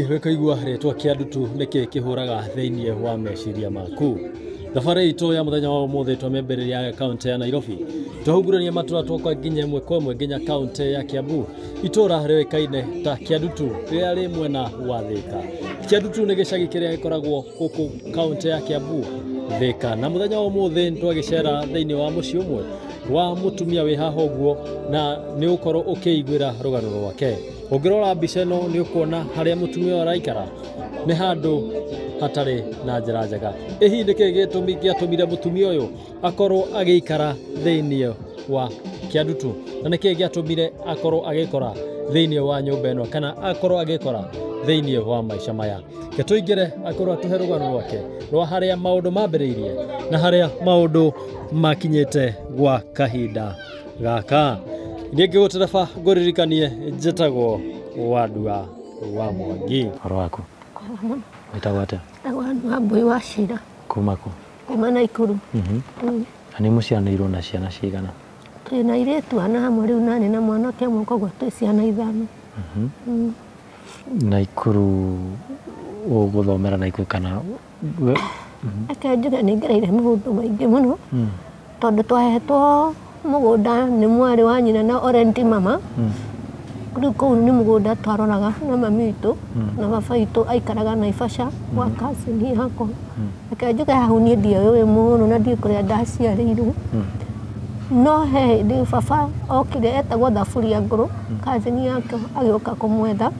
wekaigua ritwa kia ndutu niki kihuraga theinie wa meciria maku. Thabarĩ itũ ya mũthenya wa ũmũthĩ twamĩambĩrĩria kaunti ya Nairobi. Twahungurania matura twakwa nginya ĩmwe kwa ĩmwe nginya kaunti ya Kiambu. Itũra rĩoĩkaine ta Kĩandutu rĩrĩa rĩ mwena wa Thika. Kĩandutu nĩ gĩcagi kĩrĩa gĩkoragwo gũkũ kaunti ya Kiambu, Thika. Na mũthenya wa ũmũthĩ twagĩcera thĩinĩ wa mũciĩ ũmwe wa mũtumia wĩ haha ũguo na nĩ ũkorwo ũkĩiguĩra rũgano rwake. Ũngĩrora mbica ĩno nĩ ũkuona harĩa mũtumia ũyũ araikara nĩ handũ hatarĩ na njĩra njega. Hihi nĩkĩ gĩatũmire mũtumia ũyũ akorwo agĩikara thĩinĩ wa Kĩandutu, na nĩkĩ gĩatũmire akorwo agĩkora thĩinĩ wa nyũmba ĩno kana akorwo agĩkora thĩinĩ wa maica maya. Tũingĩre akorwo atũhe rũgano rwake rwa harĩa maũndũ mambĩrĩirie na harĩa maũndũ makinyĩte gwa kahinda gaka. Niĩ ngĩgũtereba ngũririkanie njĩtagwo Wandua wa Mwangi. Horo waku? Wĩtagwo atĩa? Wambui wa Cira. Kuma kũ? Kuma Naikuru. Na nĩ mũciaranĩirwo na ciana cigana? Twĩna airĩtu ana hamwe rĩu na nĩ na mwanake ũmwe koguo twĩ ciana 5. Naikuru ũgũthomera Naikuru kana? Reke njuge nĩ ngereire maũndũ maingĩ mũno tondũ twahetwo mũgũnda nĩ mwarĩ wa nyina na Orenti mama. Rĩu kũu nĩ mũgũnda twaroraga na mami witũ na baba witũ aikaraga Naivasha gwa cousin yakwa. Reke njuge hau niĩ ndiũĩ mũno na ndiũĩ kũrĩa ndaciarĩirwo. No he hĩndĩ baba okire etagwo Thaburia Ngũrũ, cousin yake agĩũka kũmwetha.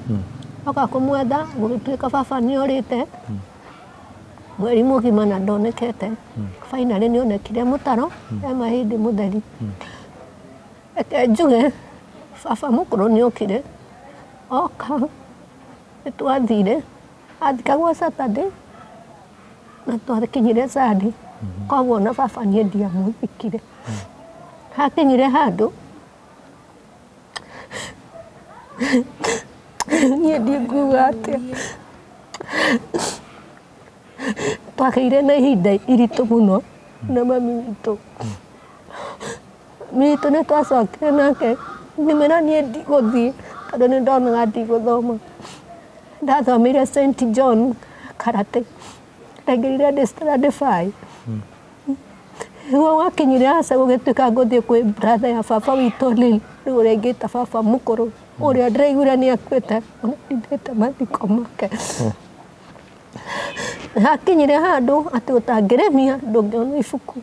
Oka kũmwetha gũgĩtuĩka baba nĩorĩte mweri mũgima na ndonekete. Finally nĩonekire mũtaro he mahĩndĩ mũtheri. Reke njuge baba mũkũrũ nĩokire oka nĩtwathire athikagwo Saturday na twakinyire Sunday, koguo na baba niĩ ndiamũthikire. Hakinyire handũ niĩ ndingiuga atĩa, twagĩire na ihinda iritũ mũno na mami witũ. Mitũ nĩ twacokire nake ngĩmwĩra niĩ ndigũthiĩ tondũ nĩ ndonaga ndigũthoma. Ndathomeire St John Karate, ndaingĩrire Standard 5. Nĩguo wakinyire aca gũgĩtuĩka ngũthiĩ kwĩ brother ya baba witũ rĩu ũrĩa aingĩta baba mũkũrũ ũrĩa ndĩraiguire nĩ akuĩte ona ndindĩte mathiko make. Hakinyire handũ atĩ ũtangĩrĩmia ndũngĩona ibuku.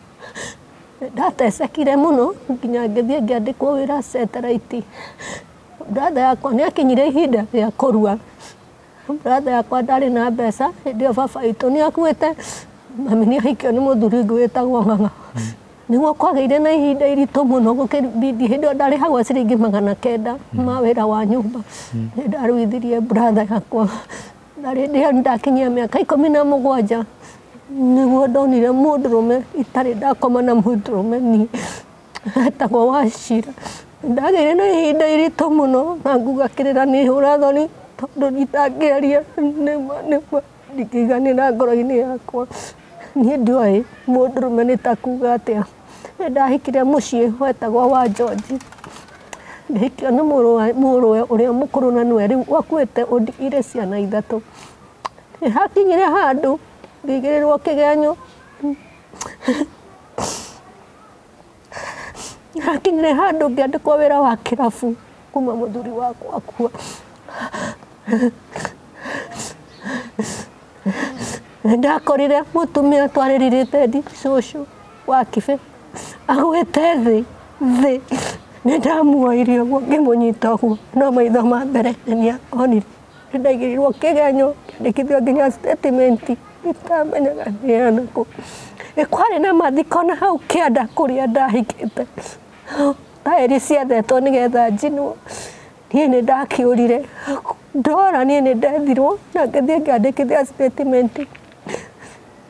Ndatecekire mũno nginya ngĩthiĩ ngĩandĩkwo wĩra Satellite. Brother yakwa nĩakinyire ihinda rĩa kũrua. Brother yakwa ndarĩ na mbeca, hĩndĩ ĩyo baba witũ nĩakuĩte, mami nĩahikio nĩ mũthuri ũngĩ wĩtagwo Ng'ang'a. Nĩguo kwagĩire na ihinda iritũ mũno gũkĩbidi hĩndĩ ĩyo ndarĩhagwo ciringi 900 ma wĩra wa nyũmba. Nĩndaruithirie brother yakwa. Na hĩndĩ ĩyo nĩndakinyia mĩaka 17 nĩguo ndonire mũndũrũme itarĩ ndakoma na mũndũrũme niĩ etagwo wa Cira. Ndagĩire na ihinda iritũ mũno na ngugakĩrĩra nĩhũra thoni tondũ nditangĩaria nĩma ndingĩiganĩra ngoro-inĩ yakwa. Niĩ ndiũĩ mũndũrũme nĩ ta kuuga atĩa. Nĩndahikire mũciĩ wetagwo wa George. Ndahikio nĩ mũrũwe ũrĩa mũkũrũ na nĩwe rĩu wakuĩte ũndigire ciana 3. Hakinyire handũ ngĩigĩrĩrwo kĩgenyo. Hakinyire handũ ngĩandĩkwo wĩra wa kĩrabu kuma mũthuri wakwa akua. Nĩndakorire mũtumia twarĩrĩrĩte ndi cũcũ wa Kibe agwĩte thĩ. Nĩndamuoire ũguo ngĩmũnyita ũguo no maitho ma mbere nĩonire. Nĩndaigĩrĩrwo kĩgenyo ngĩandĩkithio nginya statement itamenyaga nĩana kũ. Nĩkwarĩ na mathiko na hau kĩanda kũrĩa ndahikĩte. Taĩri ciathetwo nĩgetha njinwo. Niĩ nĩndakĩũrire ndora niĩ nĩndethirwo na ngĩthiĩ ngĩandĩkithia statement.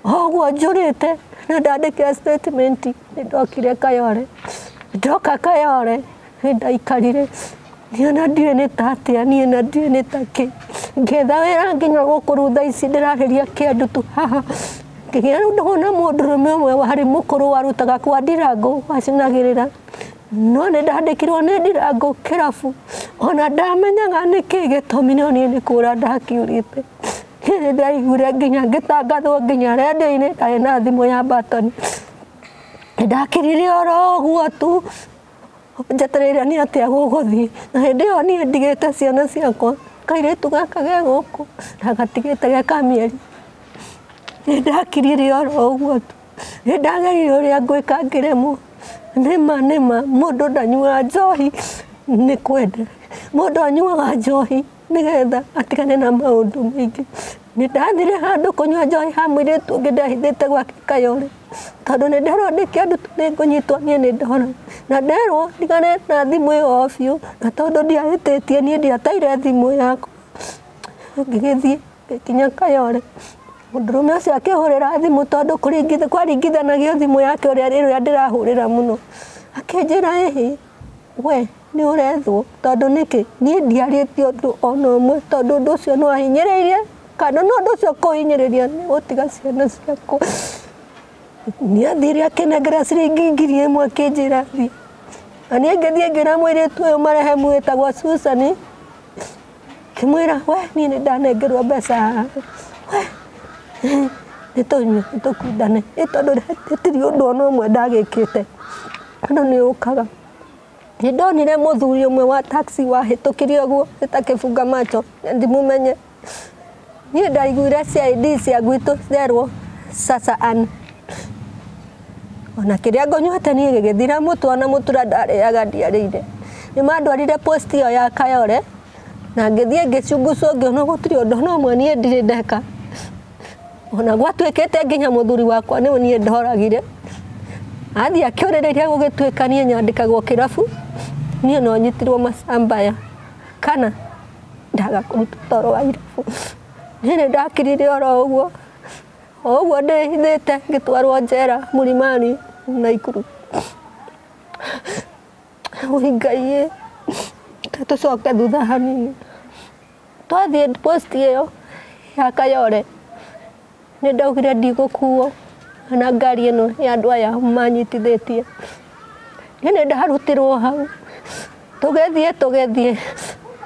Ũguo njũrĩte na ndandĩkĩra statement nĩndokire Kayole. Ndoka Kayole nĩndaikarire niona ndiũĩ nĩ ta atĩa niĩ na ndiũĩ nĩ ta kĩ. Ngĩetha wĩra nginya gũkũ rĩu thaa ici ndĩrarĩria Kĩandutu haha. Ngĩgĩa rĩu ndona mũndũrũme ũmwe warĩ mũkũrũ warutaga kwa Ndirango wacinagĩrĩra. no nĩ ndandĩkirwo nĩ Ndirango kĩrabu ona ndamenyaga nĩkĩ gĩtũmi no niĩ nĩ kũra ndakiurĩte nĩ ndaiguire nginya ngĩtangathwo nginya redio-inĩ ndarĩ na thimũ ya batoni ndakirire oro ũguo tu njetereire nĩ atĩa gũgũthiĩ na hĩndĩ ĩyo niĩ ndigĩte ciana ciakwa kairĩtu gaka ge gũkũ na gatigĩte ge ka mĩeri nĩ ndakirire oro ũguo tu nĩ ndagerire ũrĩa ngwĩka ngĩremwo nĩma mũndũ ndanyuaga njohi nĩ kwenda mũndũ anyuaga njohi nĩgetha atigane na maũndũ maingĩ nĩ ndathire handũ kũnyua njohi ha mũirĩtu ũngĩ ndehithĩte gwake Kayole tondũ nĩ nderwo ndĩkĩandũ nĩ ngũnyitwo niĩ nĩ ndora na nderwo ndigane na thimũ ĩyo biũ na tondũ ndiahĩtĩtie niĩ ndiateire thimũ yakwa ngĩgĩthiĩ ngĩkinya Kayole mũndũrũme ũcio akĩhũrĩra thimũ tondũ kwaringithanagio thimũ yake ũrĩa ndĩrahũrĩra mũno akĩnjĩra ĩhĩ we nĩ ũrethwo tondũ nĩkĩ niĩ ndiarĩtie ũndũ ona ũmwe tondũ ũndũ ũcio nĩ wahinyĩrĩirie kana no ũndũ ũcio kũhinyĩrĩria nĩ gũtiga ciana ciakwa nĩ athire akĩnengera ciringi ngiri ĩmwe akĩnjĩra thiĩ na niĩ ngĩthiĩ ngĩra mũirĩtu ũyũ marehemu wĩtagwo Susani kĩmwĩra we niĩ nĩ ndanengerwo mbeca we nĩ tũkundane tondũ gũtirĩ ũndũ ona ũmwe ndagĩkĩte andũ nĩ ũkaga nĩ ndonire mũthuri ũmwe wa taxi wahĩtũkire ũguo ĩtakĩbunga macho ndimũmenye niĩ ndaiguire CID cia gwitũ cerwo sasa an ona kĩrĩa ngonyuĩte niĩ gĩgĩthira mũtu ona mũtura ndarĩaga ndiarĩire nĩ mandwarire post ĩyo ya Kayole na ngĩthiĩ ngĩcungucwo ngĩona gũtirĩ ũndũ no ũmwe niĩ ndirĩ ndeka ona gwatuĩkĩte nginya mũthuri wakwa nĩwe niĩ ndoragire athiĩ akĩũrĩrĩria gũgĩtuĩka niĩ nyandĩkagwo kĩrabu niĩ no nyitirwo macambaya kana ndaga kũruta toro wa irabu niĩ nĩ ndakirire oro ũguo ndĩhithĩte ngĩtwarwo njera Mũlimani Naikuru Ngai tũcoke thutha hanini twathiĩ post ĩyo ya Kayole nĩ ndaugire ndigũkuo na ngari ĩno ya andũ aya manyitithĩtie niĩ nĩ ndarutirwo hau tũgĩthiĩ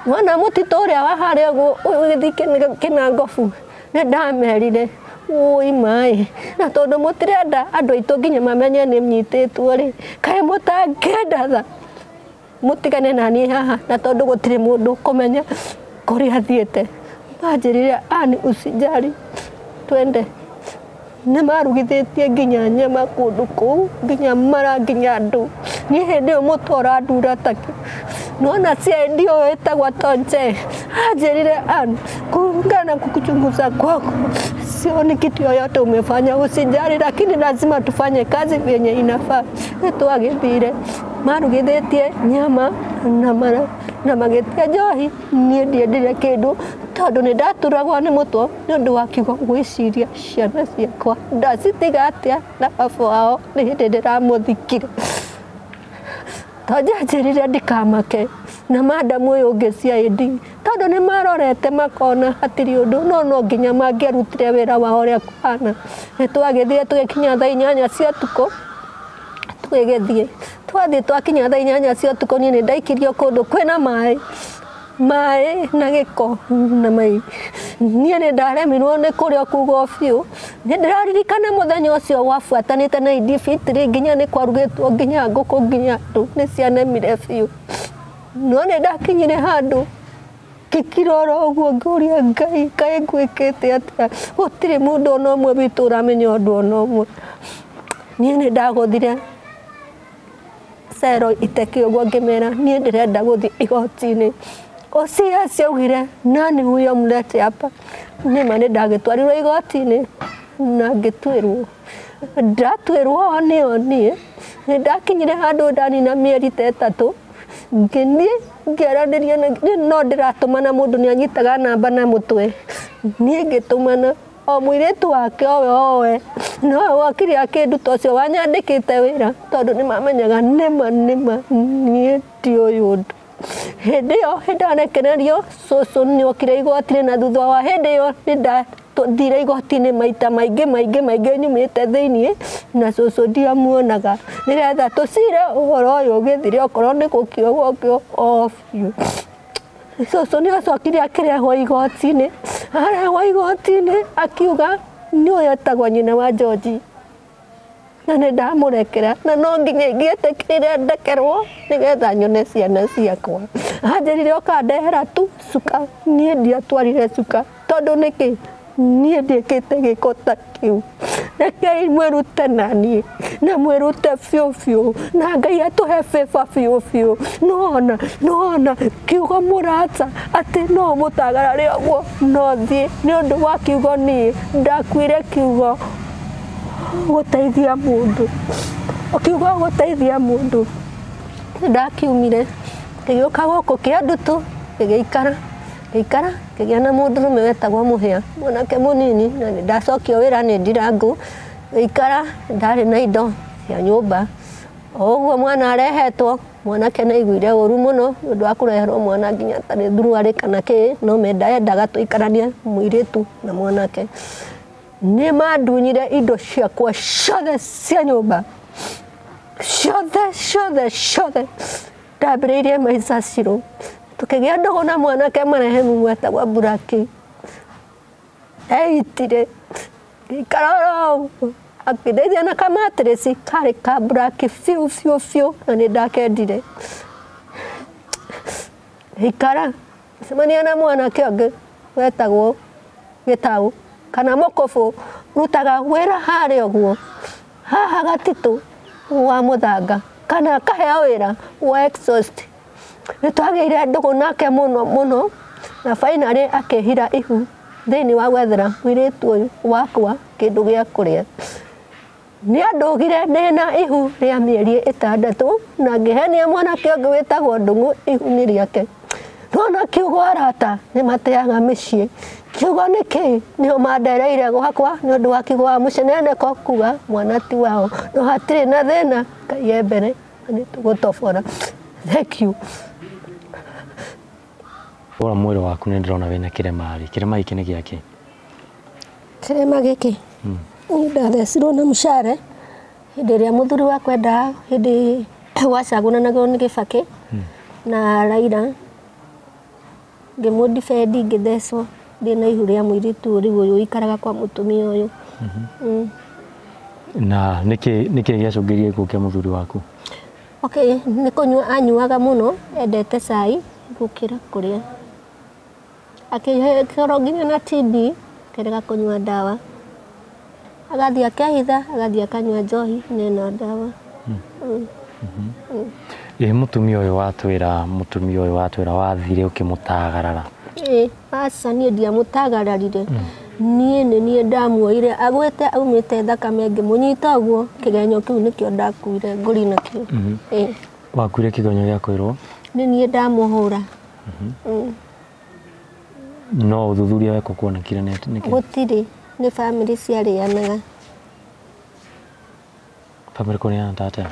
wona mũtitũ ũrĩa wa harĩa ũgĩthiĩ Kĩnangobu nĩ ndamerire ui maĩ na tondũ mũtirenda andũ aitũ nginya mamenye nĩ mnyitĩtwo rĩ kaĩ mũtangĩenda tha mũtigane na niĩ haha na tondũ gũtirĩ mũndũ kũmenya kũrĩa athiĩte manjĩrire ani usijali twende nĩ marugithĩtie nginya nyama kũndũ kũu nginya mara nginya andũ niĩ hĩndĩ ĩyo mũtwe ũrandura takĩ nona CID ũyũ ĩtagwo Tonje anjĩrire ani kulingana kukuchunguza kwako sioni kitu yoyote umefanya usijali lakini lazima tufanye kazi vyenye inafaa twagĩthire marugithĩtie nyama na magĩtia njohi niĩ ndiendire kĩndũ tondũ nĩ ndaturagwo nĩ mũtwe nĩ ũndũ wa kiugo gwĩciria ciana ciakwa ndacitiga atĩa na baba wao nĩ hĩndĩ ndĩramũthikire Tonje anjĩrire ndikamake na madamu ũyũ ũngĩ CID tondũ nĩ marorete makona hatirĩ ũndũ no nginya mangĩarutire wĩra wao ũrĩa kũhana nĩ twagĩthire tũgĩkinya thaa 8 cia ũtukũ twagĩthiĩ twakinya thaa 8 cia ũtukũ niĩ nĩ ndaikirio kũndũ kwĩna maĩ na gĩko na mai niĩ nĩ ndaremirwo nĩ kũrĩa kugo biũ nĩ ndĩraririkana mũthenya ũcio wabuatanĩte na Idi Fitri nginya nĩ kwarugĩtwo nginya ngũkũ nginya andũ nĩ cianemire biũ no nĩ ndakinyire handũ ngĩkirora ũguo ngũria Ngai kaĩ ngwĩkĩte atĩa gũtirĩ mũndũ ona ũmwe witũ ũramenya ũndũ ona ũmwe niĩ nĩ ndagũthire cero iteke ũguo ngĩmera niĩ ndĩrenda gũthiĩ igoti-inĩ Osia ciaugire nani huyo mlete hapa nĩma nĩ ndagĩtwarirwo igoti-inĩ na ngĩtuĩrwo ndatwĩrwo nĩo niĩ nĩ ndakinyire handũ ndanina mĩeri ta 3 ngĩthiĩ ngĩaranĩria no ndĩratũmana mũndũ nĩ anyitaga namba na mũtwe niĩ ngĩtũmana o mũirĩtu wake owe no wakiri akĩnduta ũcio wanyandĩkĩte wĩra tondũ nĩ mamenyaga nĩma niĩ ti ũyũ ũndũ Hĩndĩ ĩyo nĩndarekererio cũcũ nĩokire igoti-inĩ na thutha wa hĩndĩ ĩyo nĩndathire igoti-inĩ maita maingĩ nyumĩte thĩiniĩ na cũcũ ndiamuonaga nĩgetha tũcire ũhoro ũyũ ũgĩthire okorwo nĩ gũkĩogwo o biũ. Cũcũ nĩacokire akĩrehwo igoti-inĩ, arehwo igoti-inĩ akiuga nĩũyũ etagwo nyina wa George na nĩndamũrekera na no nginya ingĩetĩkĩrire ndekerwo nĩgetha nyone ciana ciakwa. Anjĩrire ũkandehera tu cuka, niĩ ndiatwarire cuka tondũ nĩkĩ niĩ ndiĩkĩte gĩko ta kĩu. Rekei mwĩrute naniĩ na mwĩrute biũ na Ngai atũhe favor biũ. Nona kiugo mũrata atĩ no mũtagarare ũguo no thiĩ nĩũndũ wa kiugo niĩ ndakuire kiugo gũteithia mũndũ. Kiugo gũteithia mũndũ. Ndakiumire ngĩgĩũka gũkũ Kĩandu tu ngĩgĩikara ngĩgĩa na mũndũrũme wetagwo Mũhĩa, mwanake mũnini na nĩndacokio wĩra nĩ Ndirangũ. Ngĩikara ndarĩ na indo cia nyũmba. O ũguo mwana arehetwo, mwanake nĩaiguire ũru mũno nĩũndũ wa kũreherwo mwana nginya atarĩ thuruarĩ kana kĩ, no endaga tũikaranie mũirĩtu na mwanake. Nĩmandunyire indo ciakwa ciothe cia nyũmba, ciothe. Ndambĩrĩirie maica cirũ. Tũkĩgĩa ndogo na mwanake marehemu wetagwo Buraki. Eitire ngĩikara ũguo akĩndeithia na kamatirĩci karĩ ka Buraki biũ na nĩndakendire. Ngĩikara ngĩcemania na mwanake ũngĩ wetagwo Gĩtaũ kana Mũkũbũ, rutaga wĩra harĩa ũguo haha Gatitũ wa Mũthanga kana akaheo wĩra wa exhaust. Nĩtwagĩire ndũgũ nake mũno na finally akĩhira ihu thĩinĩ wa gwethera mũirĩtu ũyũ Wakwa kĩndũ gĩa kũrĩa. Nĩandũgire ndĩna ihu rĩa mĩeri 6 na ngĩhenia mwanake ũngĩ wĩtagwo Ndung'u ihu-inĩ rĩake. Nona kiugo arata nĩmateaga mĩciĩ. Kiugo nĩkĩ nĩo mandereire gwakwa nĩũndũ wa kiugo wa mũceneneko kuga mwana ti wao no hatirĩ na thĩna Ngai e mbere na nĩtũgũtobora. Thank you. Ora mwĩrĩ waku nĩndĩrona wĩna kĩrema gĩkĩ nĩ gĩake. Kĩrema gĩkĩ ndathecirwo na mũcare hĩndĩ ĩrĩa mũthuri wakwa endaga hĩndĩ wacagũranagwo nĩ Gĩbakĩ na Raila ngĩmũdefendi ngĩthecwo ndĩna ihu rĩa mũirĩtu ũyũ ũikaraga kwa mũtumia ũyũ. Na nĩkĩ gĩacũngĩrĩirie gĩkuũ kĩa mũthuri waku? Okay, nĩ kũnyua anyuaga mũno, endete cai gũkĩra kũrĩa. Akĩkorwo nginya na TB akarega kũnyua ndawa. Agathiĩ akehitha, agathiĩ akanyua njohi nena ndawa. Mũtumia ũyũ watwĩra wathire ũkĩmũtagarara. Aca niĩ ndiamũtagararire. Niĩ ndamuoire agwĩte aumĩte thakame ngĩmũnyita ũguo kĩgenyo kĩu nĩkĩo ndakuire ngũri nakĩo. Wakuire kĩgenyo gĩa kũirwo? Nĩ niĩ ndamũhũra. No ũthuthuria wekwo kuonekire nĩkĩ? Gũtirĩ, nĩ bamĩrĩ ciarĩanaga. Bamĩrĩ kũrĩana tate?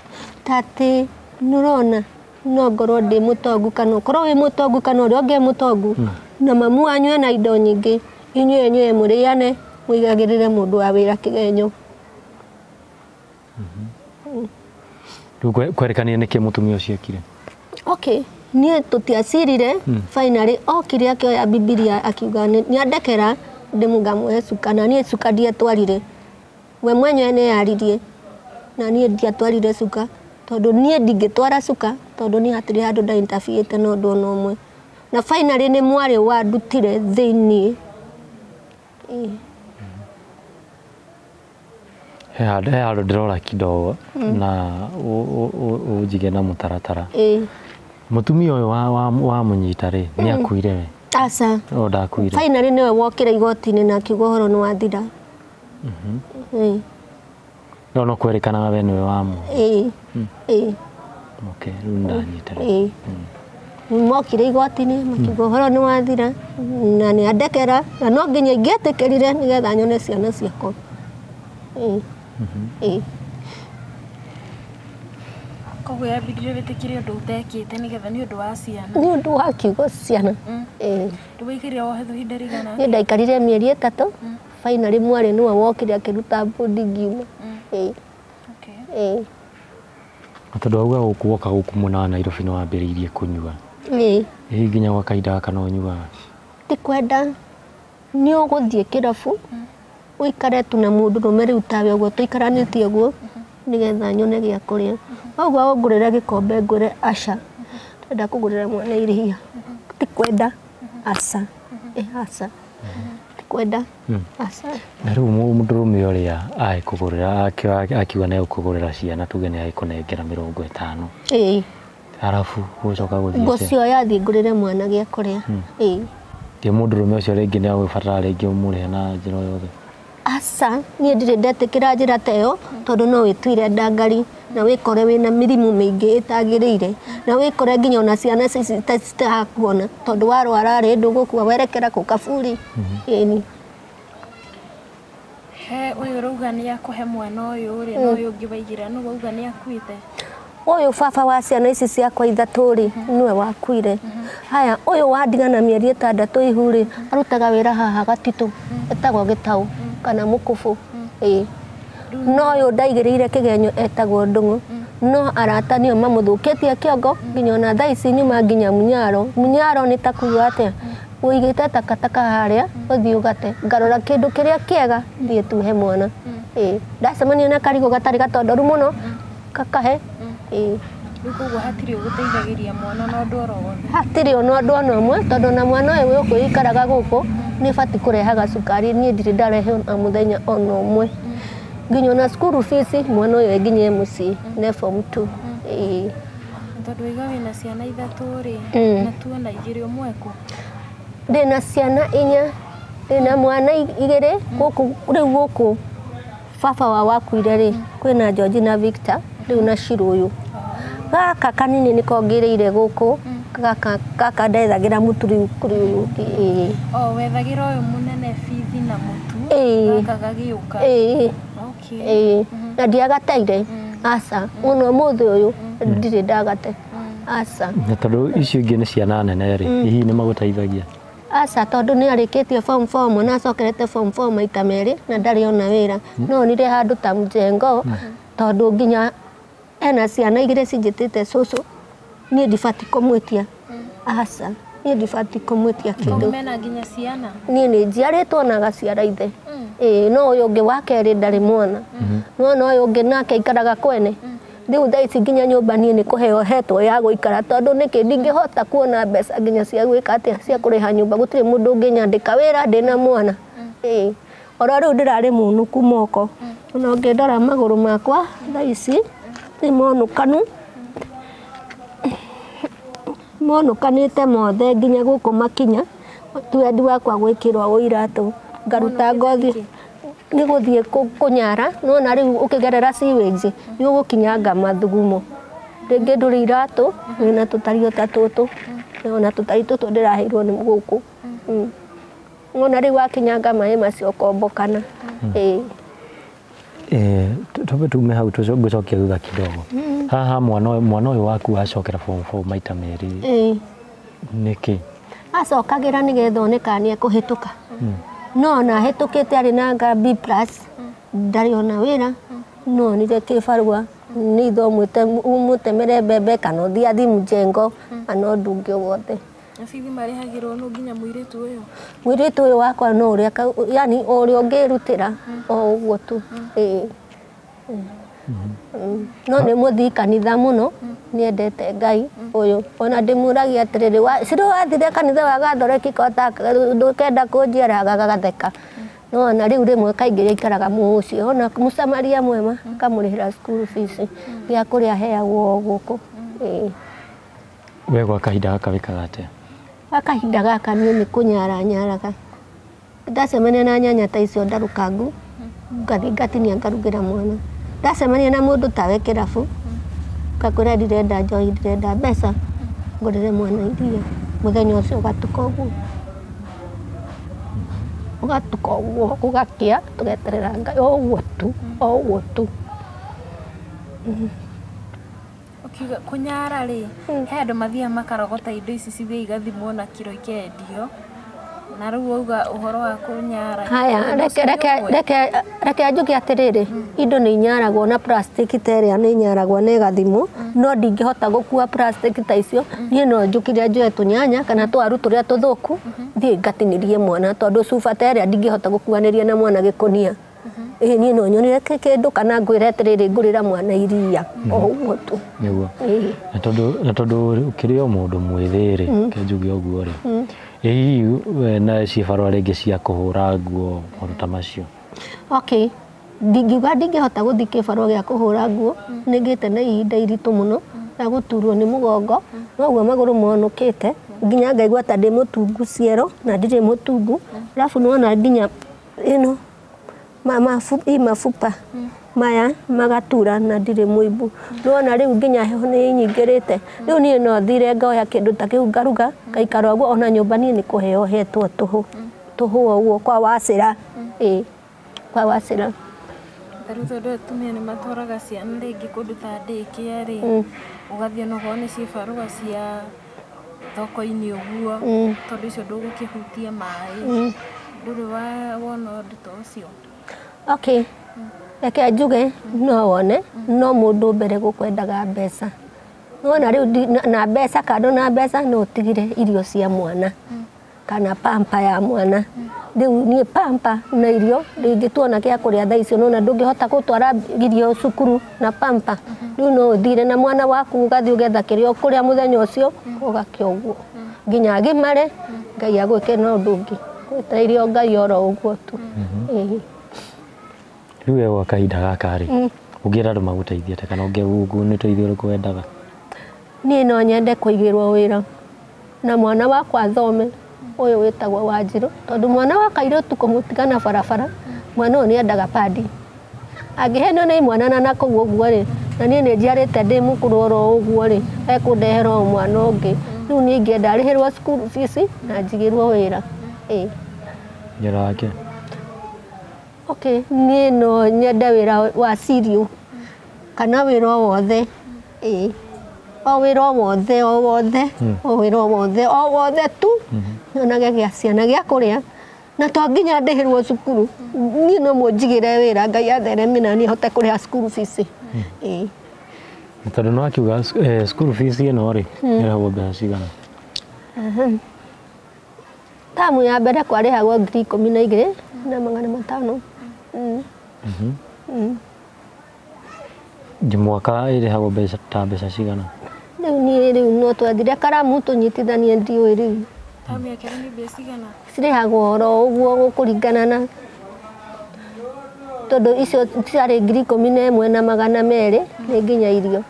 Tate nĩũrona no ngorwo ndĩ mũtongu kana ũkorwo wĩ mũtongu kana ũrĩa ũngĩ mũtongu na mamu wanyu ena indo nyingĩ inyuĩ mũrĩane mũigagĩrĩre mũndũ wa wĩra kĩgenyo. Rĩu kwerekania nĩkĩ mũtumia ũcio ekire? Okay, niĩ tũtiacirire finally okire akĩoya Bibilia akiuga nĩandekera ndĩmũgamũhe cuka na niĩ cuka ndiatwarire. We mwenyewe nĩyaririe na niĩ ndiatwarire cuka tondũ niĩ ndingĩtwara cuka tondũ niĩ hatirĩ handũ ndaintabiĩte na ũndũ ona ũmwe. Na finally nĩ mwarĩ wandutire thĩiniĩ. He handũ ndĩrora kidogo na ũnjige na mũtaratara. Mũtumia ũyũ wa mũnyita rĩ nĩakuire we? Aca. Ndakuire. Finally nĩwe wokire igoti-inĩ na akiuga ũhoro nĩwathira. No kwerekanaga we nĩwe wamu? Okay, rĩu ndanyita rĩ. Mokire igoti-inĩ makiuga ũhoro nĩwathira na nĩandekera na no nginya ingĩetĩkĩrire nĩgetha nyone ciana ciakwa. Koguo yambirire wĩtĩkire ũndũ ũtekĩte nĩgetha nĩ ũndũ wa ciana. Nĩ ũndũ wa kiugo ciana. Ndũgũikarire wohetwo ihinda rĩigana? Niĩ ndaikarire mĩeri 3. Finally mwarĩ nĩwe wokire akĩruta mbũndi ngiuma. Tondũ auga gũkuoka gũkũ mwena wa Nairobi nĩ wambĩrĩirie kũnyua. Nginya gwa kahinda gaka no ũnyuaga? Ndikwenda nĩ ũgũthiĩ kĩrabu ũikare tu na mũndũrũme rĩu tawe ũguo tũikaranĩtie ũguo nĩgetha nyone gĩa kũrĩa. Oguo ũngũrĩre gĩkombe ngwĩre aca, ndĩrenda kũgũrĩra mwana iria. Ndikwenda aca, aca. Ndikwenda aca. Na rĩu mũndũrũme ũrĩa agĩkũgũrĩra akiuga nĩ egũkũgũrĩra ciana tuge nĩ agĩkũnengera 50. Arabu gũcoka gũthiĩ ngũcio yathi ngũrĩre mwana gĩa kũrĩa. Ti mũndũrũme ũcio rĩngĩ nĩ agũbatara rĩngĩ ũmũrĩhe na njĩra yothe? Aca, niĩ ndirĩ ndetĩkĩra njĩra ta ĩyo tondũ no wĩtuire ndangari na wĩkore wĩna mĩrimũ mĩingĩ ĩtagĩrĩire na wĩkore nginya ona ciana citakuona tondũ warwara rĩ ndũgũkua werekera kũ kaburi. He ũyũ rauga nĩ akũhe mwana ũyũ rĩ na ũyũ ũngĩ waigĩra nũũ wauga nĩ akuĩte? Ũyũ baba wa ciana ici ciakwa ithatũ rĩ nĩwe wakuire. Haya ũyũ wandigana mĩeri 6 ihu rĩ arutaga wĩra haha Gatitũ etagwo Gĩtaũ kana Mũkũbũ. No ũyũ ndaigĩrĩire kĩgenyo etagwo Ndũng'ũ. No arata nĩo mamũthũkĩtie kĩongo nginya ona thaa ici nyuma nginya Munyaro. Munyaro nĩ ta kuuga atĩa ũigĩte takataka harĩa ũthiĩ ũgate ngarora kĩndũ kĩrĩa kĩega thiĩ tuhe mwana. Ndacemania na karigũ gatarĩ gatondoru mũno kakahe. Rĩu koguo hatirĩ ũgũteithagĩria mwana na ũndũ oro wothe? Hatirĩ ona ũndũ ona ũmwe tondũ na mwana ũyũ gũkũ ikaraga gũkũ nĩ bati kũrehaga cukari. Niĩ ndirĩ ndarehe na mũthenya ona ũmwe. Nginya na school fees mwana ũyũ nginya mũciĩ ne form 2. Tondũ iga wĩna ciana 3 rĩ na tuona 2 ũmweko? Ndĩna ciana 4, ndĩna mwana 2 gũkũ rĩu gũkũ baba wa wakuire rĩ kwĩna George na Victor rĩu na Shirũyũ. Gaka kanini nĩ kongĩrĩire gũkũ gaka ndethagĩra Muthuri kũrĩ ũyũ. Wethagĩra ũyũ mũnene bithi na mũtu gaka gagĩũka? Na ndiagateire aca mũno mũthĩ ũyũ ndirĩ ndagate aca. Na tondũ icio ingĩ nĩ ciana nene rĩ hihi nĩ magũteithagia? Aca tondũ nĩ arĩkĩtie form 4 na acokerete form 4 maita merĩ na ndarĩ ona wĩra. No nire handũ ta Mjengo tondũ nginya ena ciana 2 cinjĩtĩte cũcũ niĩ ndibati kũmwĩtia. Aca niĩ ndibati kũmwĩtia kĩndũ. Mena nginya ciana? Niĩ nĩ njiarĩtwo na gaciara ithe. No ũyũ ũngĩ wa kerĩ ndarĩ mwana. No ũyũ ũngĩ nake aikaraga kwene. Rĩu thaa ici nginya nyũmba niĩ nĩ kũheo hetwo ya gũikara tondũ nĩkĩ ndingĩhota kuona mbeca nginya cia gwĩka atĩa cia kũrĩha nyũmba. Gũtirĩ mũndũ ũngĩnyandĩka wĩra ndĩna mwana. Oro rĩu ndĩrarĩ mũnũku moko. Ona ũngĩndora magũrũ makwa thaa ici nĩ monũkanu. Monukanĩte mothe nginya gũkũ makinya. Twendi wakwa gwĩkĩrwo ũiratũ ngaruta ngothi nĩ gũthiĩ kũnyara. No na rĩu ũkĩgerera sewage nĩ ũgũkinyanga mathugumo. Rĩngĩ ndũrĩ iratũ wĩna tũtario ta tũtũ. Ona tũtari tũtũ ndĩraheirwo nĩ gũkũ. Ona rĩu wakinyanga maĩ macio ũkombokana. Tobe tume hau tũcokia thutha kidogo. Haha mwana ũyũ waku acokera form 4 maita merĩ. Nĩkĩ? Acokagĩra nĩgetha one kana nĩ ekũhĩtũka. No na hĩtũkĩte arĩ na anga B+ ndarĩ ona wĩra. No nire kĩbarua nĩ ithomwĩte mũtemere mbembe kana ũthiathi Mjengo kana ũndũ ũngĩ wothe. Bithi marĩhagĩrwo nũ nginya mũirĩtu ũyũ? Mũirĩtu ũyũ wakwa no ũrĩa yani ũrĩa ũngĩrutĩra o ũguo tu. No nĩ mũthii kanitha mũno nĩendete Ngai ũyũ. Ona ndĩmũragia atĩrĩrĩ cirĩ wathire kanitha wa Gathoreki kota ndũkenda kũnjiara gagatheka. No ona rĩu rĩmwe kaingĩ ikaraga mũciĩ ona mũsamaria mwema kamũrĩhĩra school fees gĩa kũrĩa heagwo gũkũ. We gwa kahinda gaka wĩkaga atĩa? Kahinda gaka niĩ nĩ kũnyaranyaraga. Ndacemania na nyanya ta icio ndarũkangu ngathi ngatinia ngarugĩra mwana. Ndacemania na mũndũ tawe kĩrabu ngakwĩra ndirenda njohi ndirenda mbeca ngũrĩre mwana iria. Mũthenya ũcio ũgatuka ũguo. Ũgatuka ũguo ũgakĩa tũgeterera Ngai o ũguo tu. ukiuga kunyara ri he andu mathia makarogota indo ici cithie igathimwo na kiro ikendio na riu auga uhoro wa kunyara haya reke njuge atiriri indo ni inyaragwo na plastic teria ni inyaragwo na igathimwo no ndingihota gukua plastic ta icio nie no njukire njoe tunyanya kana twaru turia tuthuku thie ngatinirie mwana tondu cuba teria ndingihota gukuaniria na mwana gikunia nie no nyonire kindu kana ngwire atiriri ngurira mwana iria oguo tu niguo na tondu ukirio mundu mwithiri ke njuge oguo ri na cibarua ringi cia kuhura nguo maruta macio okay ndingihota guthii kibarua gia kuhura nguo ningite na ihinda iritu muno na guturwo ni mugongo noguo maguru monukite nginya ngaigua ta ndi mutungu ciero na ndiri mutungu alafu nona nginya ino mafupa maya magatura na ndiri muibu nona riu nginya heho ni nyingirite riu nie no thire ngoya kindu ta kiu ngaruga kaikara uguo ona nyumba nie ni kuheo hetwo tuhu uguo kwa wacira kwa wacira taruto tumia ni matwaraga ciana ringi kundu ta daycare ri ugathie no gone cibarua cia thoko-ini uguo tondu icio ndugukihutia mai nduri wona undu ta ucio okay reke njuge no wone no mundu mbere gukwendaga mbeca nona riu na mbeca kando na mbeca no tigire irio cia mwana kana pampa ya mwana riu nie pampa na irio ringi tuona kia kuria thaa icio nona ndungihota gutwara irio cukuru na pampa riu no uthire na mwana waku ugathie ugetha kirio kuria muthenya ucio ugakio uguo nginya gimare ngai agwike no ndungi gwetairio ngai oro uguo tu riu ewa kahinda gaka ri ungira andu maguteithia te kana ungiugu ni teithio uriku wendaga nie no nyende kuigirwo wira na mwana wakwa athome uyu witagwo Wanjiru tondu mwana wa kairitu kumutigana barabara mwana ni endaga padi angiheno ni mwana na nakuguo uguo ri na nie ni njiarite ndi mukuru oro uguo ri ekundehera mwana ungi riu nie ngienda arihirwo school fees na njigirwo wira njira yake okay nie no nyenda wira wa sirio kana wira wothe o wira wothe o wira wothe tu nonage gia ciana gia kuria na to nginya ndihirwo cukuru nie no munjigire wira ngai atheremi na nie hote kuria school fees tondu no akiuga school fees ino ri irahwo mbeca cigana tamu ya mbere kwarihagwo 12,000 na 500 mwaka irihagwo mbeca cigana riu no twathire karamu tunyitithanie ndiu riu tamu ya kera ni mbeca cigana cirihagwo oro uguo gukuringana na tondu icio ciari 11,000 na 200 ni nginya irio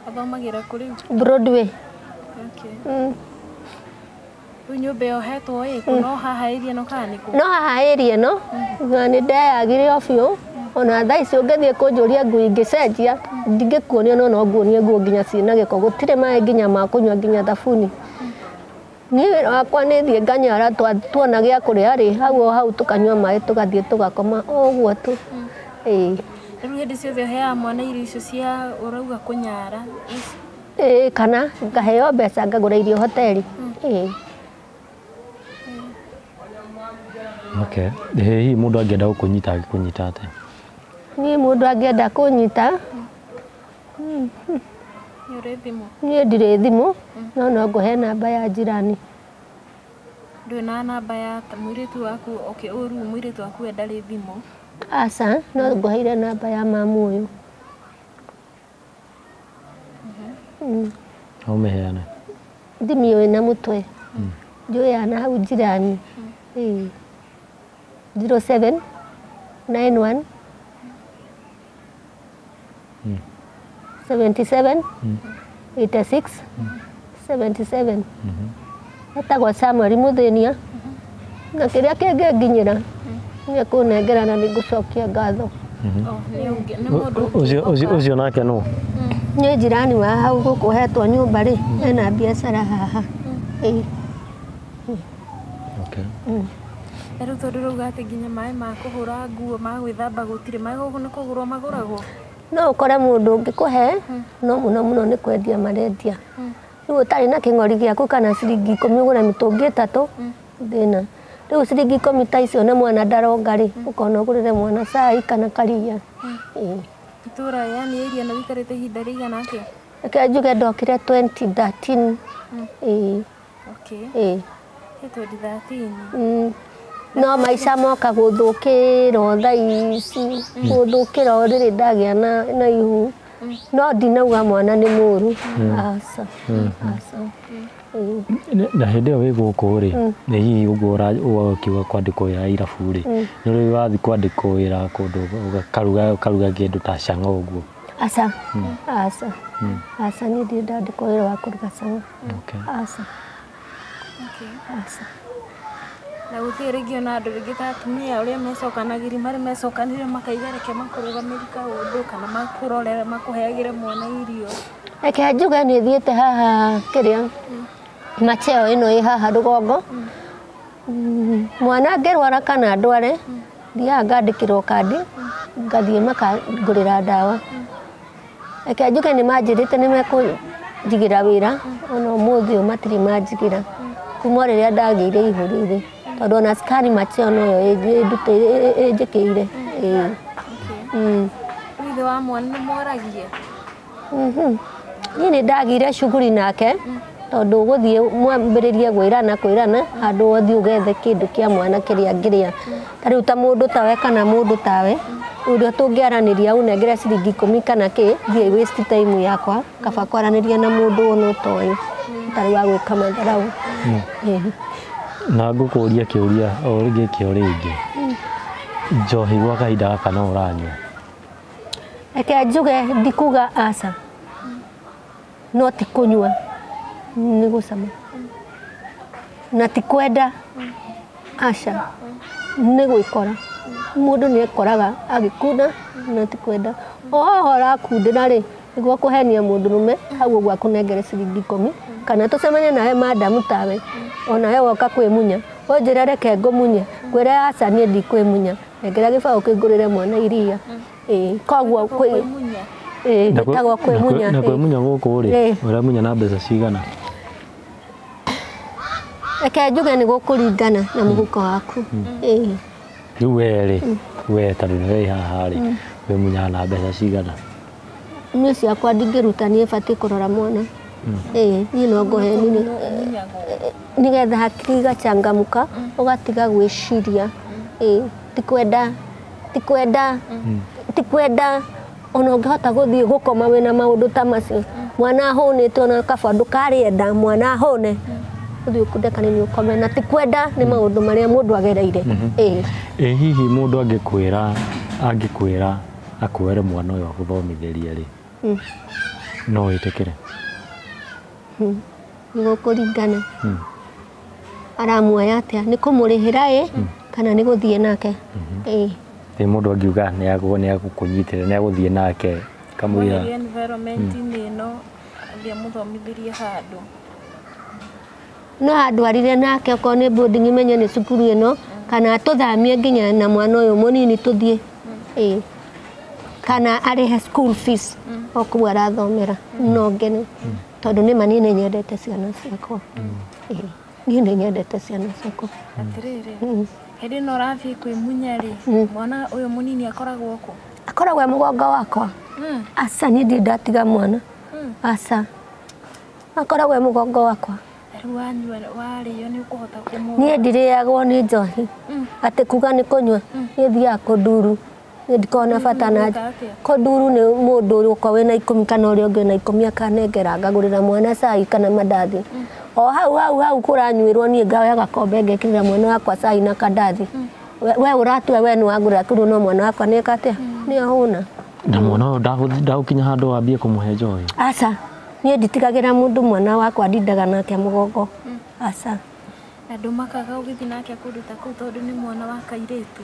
athomagira kuri Broadway nyumba yo hetwo no haha irie no kana niku no haha irie no ni ndeyagire ofio ona thaa icio ngethie kunjuria ngui ngicenjia ndingikuonia no nguonie nguo nginya ciina giko gutire mai nginya ma kunywa nginya thabuni ni wakwa ni thie nganyara tuona gia kuria ri hau tukanywa mai tugathie tugakoma oguo tu riu hindi ciothe hea mwana irio icio cia urauga kunyara kana ngaheo mbeca ngagura irio hoteli okay hihi mundu angienda gukunyita agikunyita ate ni mundu angienda kunyita ni ndire thimu no nguhe namba ya jirani ndwina namba ya mwiritu waku uru mwiritu waku endari thimu asa no nguheire namba ya mamu uyu umeheana thimi wina mutwe njoyana hau jirani 0791 77 86 77 atagwa Samuel Muthenia na kiria kenge nginyira ni kunengera na nigucokia ngatho ucio nake no ni jirani wa hau gukuhetwo nyumba ri ena biashara haha okay tondu rauga ati nginya mai ma kuhura nguo ma gwithamba gutire mai guku ni kugurwo maguragwo no ukore mundu ngikuhe no muno ni kwendia marendia riu utari na king'ori giaku kana ciringi 10 ugure mitungi 3 thina riu ciringi 10 ta icio ne mwana ndaronga ri ukona ugurire mwana cai kana karia itura yani area no ikarite hinda rigana atia eke njuge ndokire 2013 okay 2013 no maisha moka guthukira thaa ici guthukira riri ndagia na ihu no ndinauga mwana ni muru asa na hindi we guku ri ni hihi ugura ukiuga kwandikwo wira irabu ri ni uri wathi kwandikwo wira kundu karuga kindu ta canga uguo asa ni ndi ndandikwo wira wa kuruga canga asa na gutiringi na andu ringi ta atumia uria mecokanagiri mari mecokanire makaigareke makurugamirika undu kana makurorera makuheagire mwana irio eke njuge ni thiete haha kiria macheo ino i haha rugongo mwana ngerwara kana ndware thia ngandikirwo kandi ngathie makangurira ndawa eke njuge ni manjirite ni mekunjigira wira ona umuthi matiri manjigira kuma riria ndagire ihu riri tondu ona skari macheo no ndute njikire ithe wa mwana ni moragie ni ndagire shughuli nake tondu guthie mwambiririe gwirana andu othi ugethe kindu kia mwana kiria ngiria tariu ta mundu tawe kana mundu tawe uria tungiaraniria unengere ciringi 10 kana ki thie waste time yakwa kaba kwaraniria na mundu ono toy tari wa gwika matharau na ngukuria kiuria o ringi kiuringi njohi gwa kahinda gaka no uranyua eke njuge ndikuga asa no ti kunyua ni gusama na ti kwenda asha ni gwikora mundu ni ekoraga agikuna na ti kwenda ohora kundira ri niguo kuhenia mundu rume hau ugwa kunengere ciringi 10 kana tucemanye nawe madam tawe ona we woka kwimunya onjira reke ngumunye kwire asa ni ndikwimunya ngera gibao kingurire mwana iria kogwo kwimunya ndagwa kwimunya na kwimunya guku ri uramunya na mbeca cigana eke njuge ni gukuringana na muhuko waku riu we tari we haha ri wimunya na mbeca cigana ni ciakwa ndingiruta ni bati kurora mwana ni no ngohe nigetha hakiri gachangamuka ugatiga gwiciria tikwenda ona ungihota guthie gukoma wina maundu ta macio mwana ahunitwo na kabandu karienda mwana ahune uthie kundekana ni ukome na tikwenda ni maundu maria mundu agereire hihi mundu angikwira akwere mwana uyu aguthomithirie ri no witikire ni gukuringana aramuoya atia ni kumurihira kana ni guthie nake ni mundu angiuga ni agukunyitire ni aguthie nake kamwira environment ni no thia muthomithirie handu no andwarire nake ko ni boarding imenye ni cukuru ino kana tuthamie nginya na mwana uyu munini tuthie kana arihe school fees okuo arathomera no ngene tondu ni manini nyendete ciana ciakwa ni nyendete ciana ciakwa atiriri hindi no rathi kwimunya ri mwana uyu munini akoragwo ku akoragwo mugongo wakwa asa ni ndatiga mwana asa akoragwo mugongo wakwa ruanywa wari yo ni ukuhota kumu ni ndiriagwo ni njohi ati kuga ni kunywa ni thia kunduru ndikona bata na kunduru ni mundu uri uko wina 10 kana uri ungi na 10 akanengera ngagurira mwana cai kana mandathi o hau kuranyuirwo ni ngawe agakombe ngekira mwana wakwa cai na kandathi we uratue we ni wagurira kuru no mwana wakwa ni kate ni ahuna na mwana ndagukinya handu wambie kumuhe njohi asa ni nditigagira mundu mwana wakwa ndindaga nake mugongo asa andu makaga ugithi nake kuruta ku tondu ni mwana wa kairetu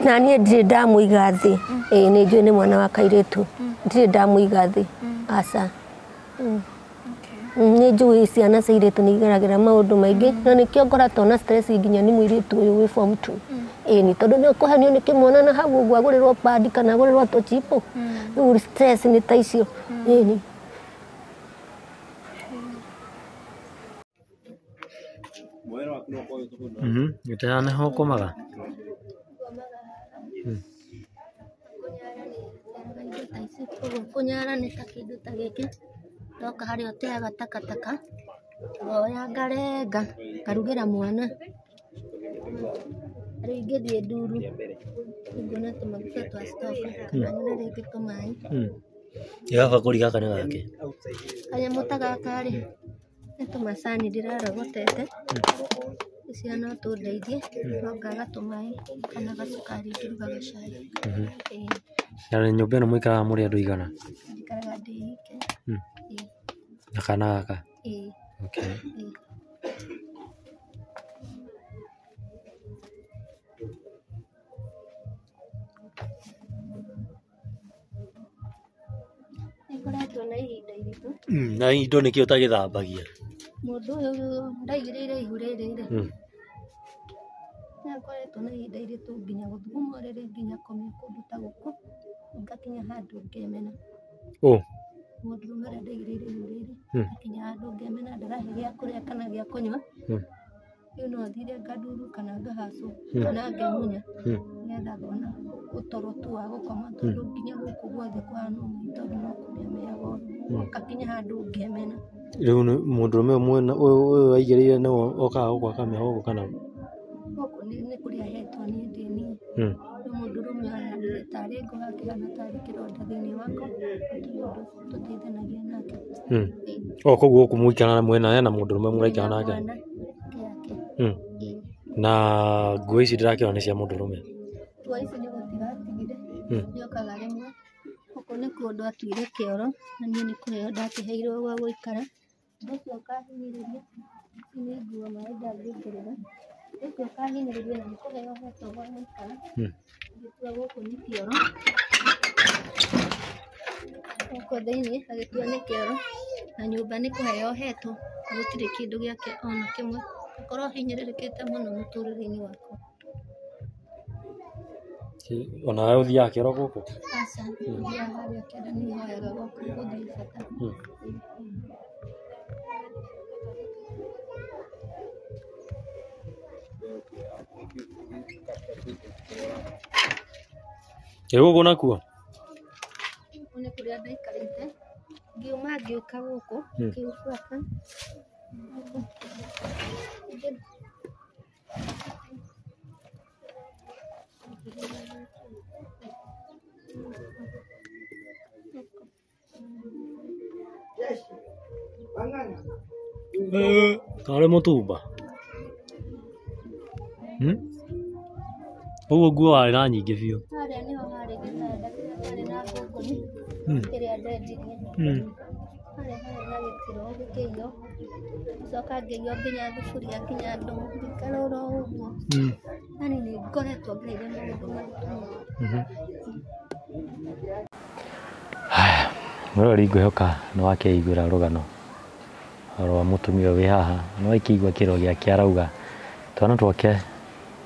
na ni ndire ndamuiga thi ni njue ni mwana wa kairetu ndire ndamuiga thi asa ni njui ciana cia iretu ni igeragira maundu maingi na nikio ngoratwo na stress nginya ni muiritu uyu wi form 2 Ni tondu ni ukuhanio ni kimwana na hau guo agurirwo padi kana agurirwo tuchipo riu stress ni ta icio ni Gitana ho Gukomaga kunyara ni ta kindu ta giki ndoka haria uteaga takataka ngoya ngarenga ngarugira mwana riu ingithie nduru ngona tumaguta twa stove kana nyone ringi tumai Gaka kuri gaka ni gake kanyamũ ta gaka rĩ nĩ tũmacani ndĩrarogotete icio no tũndeithie no ngaga tũmaĩ kana gacukari ngĩruga gacai. Na nyũmba ĩno mũikaraga mũrĩ andũ igana? Njikaraga ndĩ ike. Na kana gaka? Okay. Nĩkoretwo na ihinda iritũ. Na indo nĩkĩo ũtagĩthambagia? Mũndũ ũyũ ndaigĩrĩire ihu rĩrĩ nĩakoretwo na ihinda iritũ nginya gũthuguma rĩrĩ nginya komia kũndũ ta gũkũ ngakinya handũ ngemena. Mũndũrũme ũrĩa ndaigĩrĩire ihu rĩrĩ ngakinya handũ ngemena ndarahe gĩa kũrĩa kana gĩa kũnyua. Rĩu no thire nganduru kana ngahacũ kana ngemunya nĩgetha ngona ũtoro tu wa gũkoma tondũ nginya gũkũ guothe kũhana ũguo tondũ no kũmĩa mĩago ngakinya handũ ngemena. Rĩu mũndũrũme ũyũ waigĩrĩire nĩwe okaga gũgwaka mĩago kana? Gũkũ nĩ kũrĩa hetwo niĩ ndĩ niĩ. Rĩu mũndũrũme ahanire tarĩ ngũha kĩhana tarĩ kĩronda thĩinĩ wako tũteithanagia nake. Koguo gũkũ mũikara mwena na mũndũrũme mũraikara nake? Na nguo ici ndĩrakĩona nĩ cia mũndũrũme? Nguo ici nĩ gũtigatigire nĩokaga rĩmwe gũkũ nĩ kũndũ atuire kĩoro na niĩ nĩ kũheo ndakĩheirwo gwa gũikara. Ũndũ ũcio ũkahinyĩrĩria ici nĩ nguo maĩ ndangĩkĩrĩra ũndũ ũcio ũkahinyĩrĩria na nĩ kũheo hetwo gwa gũikara ngĩtua gũkũ nĩ kĩoro gũkũ thĩinĩ agĩtua nĩ kĩoro na nyũmba nĩ kũheo hetwo na gũtirĩ kĩndũ gĩake ona kĩmwe ngorwo hinyĩrĩrĩkĩte mũno mũtũrĩre-inĩ wakwa. Onawe ũthiaga kĩoro gũkũ? Aca thiaga harĩa kĩanda nĩ hoyaga gũkũ gũthiĩ bata. Gũkũ nakuo? Gũkũ nĩ kũrĩa ndaikarĩte ngiuma ngĩũka gũkũ ngĩbuata karĩ mũtumba ũguo nguo warĩ na nyingĩ biũ? Harĩa nĩho harĩ gĩtanda kĩrĩa harĩ na ngũngũni kĩrĩa ndendirie harĩa harĩ na gĩkĩro gĩkĩiyo gũcoka ngĩiyo nginya thuburia nginya ndoo ngĩikara oro ũguo yani nĩ ngoretwo ngereire maũndũ maritũ mũno. Mũrori ngwĩhoka nĩ wakĩiguĩra rũgano rwa mũtumia wĩ haha nĩ wakĩigua kĩro gĩake arauga twana twake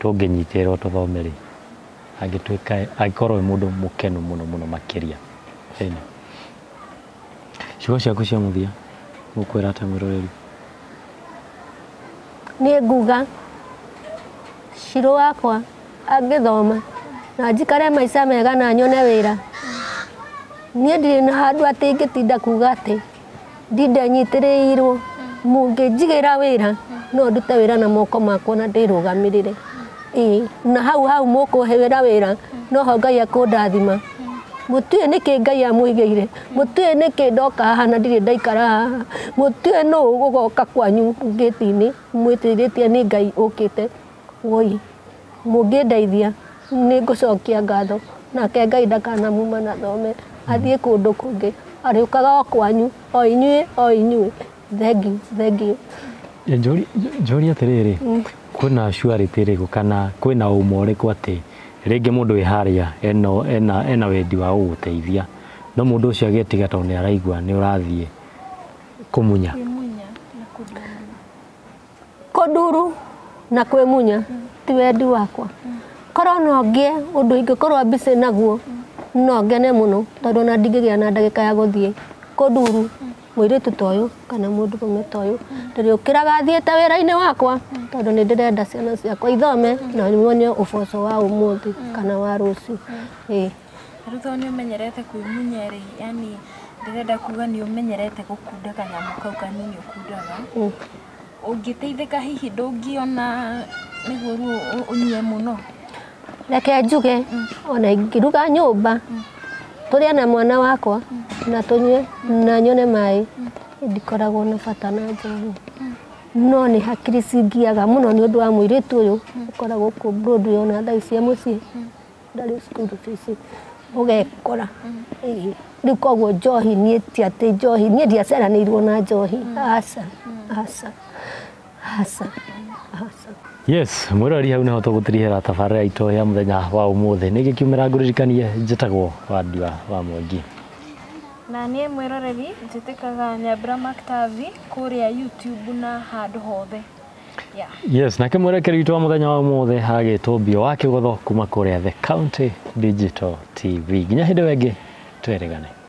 tũngĩnyitĩrwo tũthome-rĩ angĩkorwo wĩ mũndũ mũkenu mũno mũno makĩria. Ciugo ciaku cia mũthia ũkwĩra atĩa mwĩroreri? Niĩ nguga Shirũ wakwa angĩthoma na njikare maica mega na nyone wĩra niĩ ndirĩ na handũ atĩ ingĩtinda kuga atĩ ndinde nyitĩrĩirwo mũngĩnjigĩra wĩra no ndute wĩra na moko makwa na ndĩrũgamĩrĩre. Na hau mũkũhe wĩra no ho Ngai akũndathima. Mũtiũĩ nĩkĩ Ngai amũigĩire, mũtiũĩ nĩkĩ ndoka haha na ndirĩ ndaikara haha, mũtiũĩ nũũ ũgoka kwanyu ngĩti-inĩ mwĩtĩrĩtie nĩ Ngai ũkĩte. Woi mũngĩndeithia nĩ ngũcokia ngatho nake Ngai ndakanamuma na thome athiĩ kũndũ kũngĩ arĩũkaga o kwanyu o inyuĩ. Thank you. Njũria atĩrĩrĩ kwĩna surety ĩrĩkũ kana kwĩna ũma ũrĩkũ atĩ rĩngĩ mũndũ wĩ harĩa ena wendi wa gũgũteithia no mũndũ ũcio agĩtiga tondũ nĩ araigua nĩ ũrathiĩ kũmunya kũnduru na kwĩmunya ti wendi wakwa. korwo no ngie undu ingikorwo busy naguo no ngene muno tondu na ndingigĩa na ndagĩka ya gũthiĩ kũnduru mũirĩtu ta ũyũ kana mũndũ mũme ta ũyũ ndĩrĩũkĩraga thiĩte wĩra-inĩ wakwa tondu nĩ ndĩrenda ciana ciakwa ithome na nyone ũboco wa ũmũthĩ kana wa rũciũ. Rĩu tondũ nĩ ũmenyerete kwĩmunya rĩ, yani ndĩrenda kuga nĩ ũmenyerete gũkunda kanyamũ kau kanini ũkundaga, ũngĩteithĩka hihi ndũngĩona nĩguo rĩu ũnyue mũno? Reke njuge ona ingĩruga nyũmba tũrĩa na mwana wakwa na tũnyue na nyone maĩ ndikoragwo na bata na njohi, no nĩ hakiri cingiaga mũno nĩ ũndũ wa mũirĩtu ũyũ ũkoragwo kũ Broadway ona thaa ici mũciĩ ndarĩ school fees ũgekora. Rĩu koguo njohi niĩ ti atĩ njohi niĩ ndiaceranĩirwo na njohi, aca aca aca aca. Yes, mwirori hau niho tũgũtirihĩra tabarĩra itũ ya mũthenya wa ũmũthĩ. Nĩ gĩkiumĩra ngũririkanie njĩtagwo Wandua wa Mwangi. Na niĩ mwĩroreri njĩtĩkaga Nyambura Maktavi kũrĩa YouTube na handũ hothe. Yes, nake mwerekeri witũ wa mũthenya wa ũmũthĩ agĩtwo Bio wa Kĩgotho kuma kũrĩa The County Digital TV. Nginya hĩndĩ ĩngĩ twerĩgane.